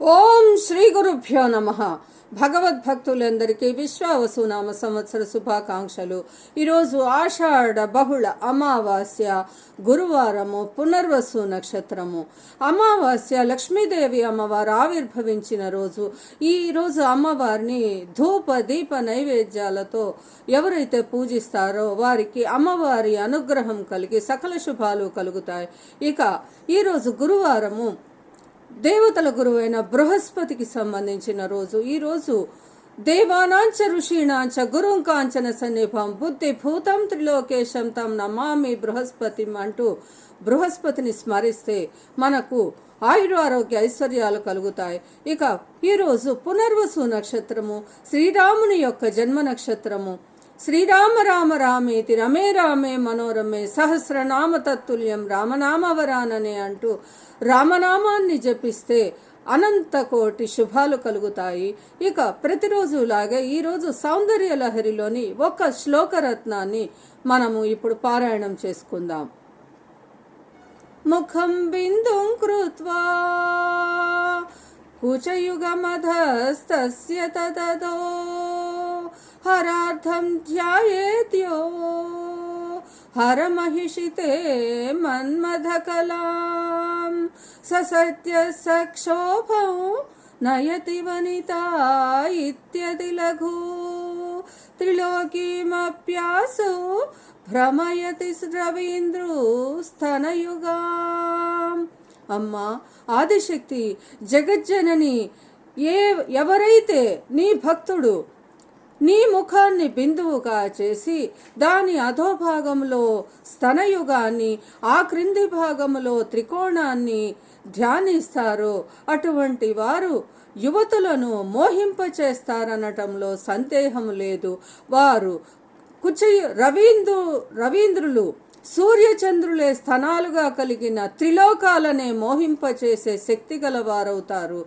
ఓం శ్రీ గురుభ్యో నమ. భగవద్భక్తులందరికీ విశ్వావసునామ సంవత్సర శుభాకాంక్షలు. ఈరోజు ఆషాఢ బహుళ అమావాస్య, గురువారము, పునర్వసు నక్షత్రము. అమావాస్య లక్ష్మీదేవి అమ్మవారు ఆవిర్భవించిన రోజు. ఈ రోజు అమ్మవారిని ధూప దీప నైవేద్యాలతో ఎవరైతే పూజిస్తారో వారికి అమ్మవారి అనుగ్రహం కలిగి సకల శుభాలు కలుగుతాయి. ఇక ఈరోజు గురువారము, దేవతల గురువైన బృహస్పతికి సంబంధించిన రోజు. ఈరోజు దేవానాంచ ఋషీణాంచ గురుం కాంచన సన్నిభం బుద్ధి భూతం త్రిలోకేశం తం నమామి బృహస్పతి అంటూ బృహస్పతిని స్మరిస్తే మనకు ఆయురారోగ్య ఐశ్వర్యాలు కలుగుతాయి. ఇక ఈరోజు పునర్వసు నక్షత్రము, శ్రీరాముని యొక్క జన్మ నక్షత్రము. శ్రీరామ రామ రామేతి రమే రామే మనోరమే సహస్రనామ తత్తుల్యం రామనామవరాననే అంటూ రామనామాన్ని జపిస్తే అనంత కోటి శుభాలు కలుగుతాయి. ఇక ప్రతిరోజులాగే ఈరోజు సౌందర్య లహరిలోని ఒక శ్లోకరత్నాన్ని మనము ఇప్పుడు పారాయణం చేసుకుందాం. ముఖం బిందుం కృత్వా కుచయుగమధస్తస్య తతదో హరార్థం ధ్యాయేత్యో హరమహిషితే మన్మథకలాం ససత్య సక్షోభం నయతి వనితా ఇత్యది లఘు త్రిలోకీమప్యాసు భ్రమయతి రవీంద్రుస్తనయుగాం. అమ్మా ఆదిశక్తి జగజ్జనని, ఎవరైతే నీ భక్తుడు నీ ముఖాన్ని బిందువుగా చేసి దాని అధోభాగంలో స్తనయుగాన్ని, ఆ క్రింది భాగంలో త్రికోణాన్ని ధ్యానిస్తారో అటువంటి వారు యువతులను మోహింపచేస్తారనటంలో సందేహం లేదు. వారు రవీంద్రులు సూర్యచంద్రులే స్థనాలుగా కలిగిన త్రిలోకాలనే మోహింపచేసే శక్తి గలవారవుతారు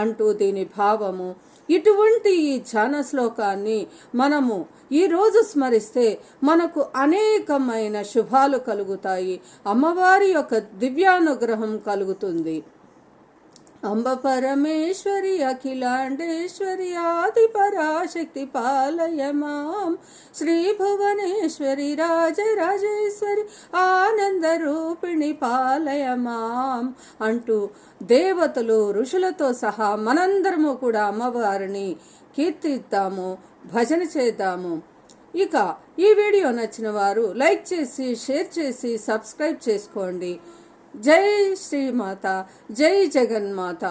అంటూ దీని భావము. ఇటువంటి ఈ ధ్యాన శ్లోకాన్ని మనము ఈరోజు స్మరిస్తే మనకు అనేకమైన శుభాలు కలుగుతాయి. అమ్మవారి యొక్క దివ్యానుగ్రహం కలుగుతుంది. అంబ పరమేశ్వరి అఖిలాండేశ్వరి ఆది పరాశక్తి పాలయ మాం, శ్రీ భువనేశ్వరి రాజరాజేశ్వరి ఆనంద రూపిణి పాలయ మాం అంటూ దేవతలు ఋషులతో సహా మనందరము కూడా అమ్మవారిని కీర్తిద్దాము, భజన చేద్దాము. ఇక ఈ వీడియో నచ్చిన వారు లైక్ చేసి, షేర్ చేసి, సబ్స్క్రైబ్ చేసుకోండి. జై శ్రీమాత, జై జగన్మాత.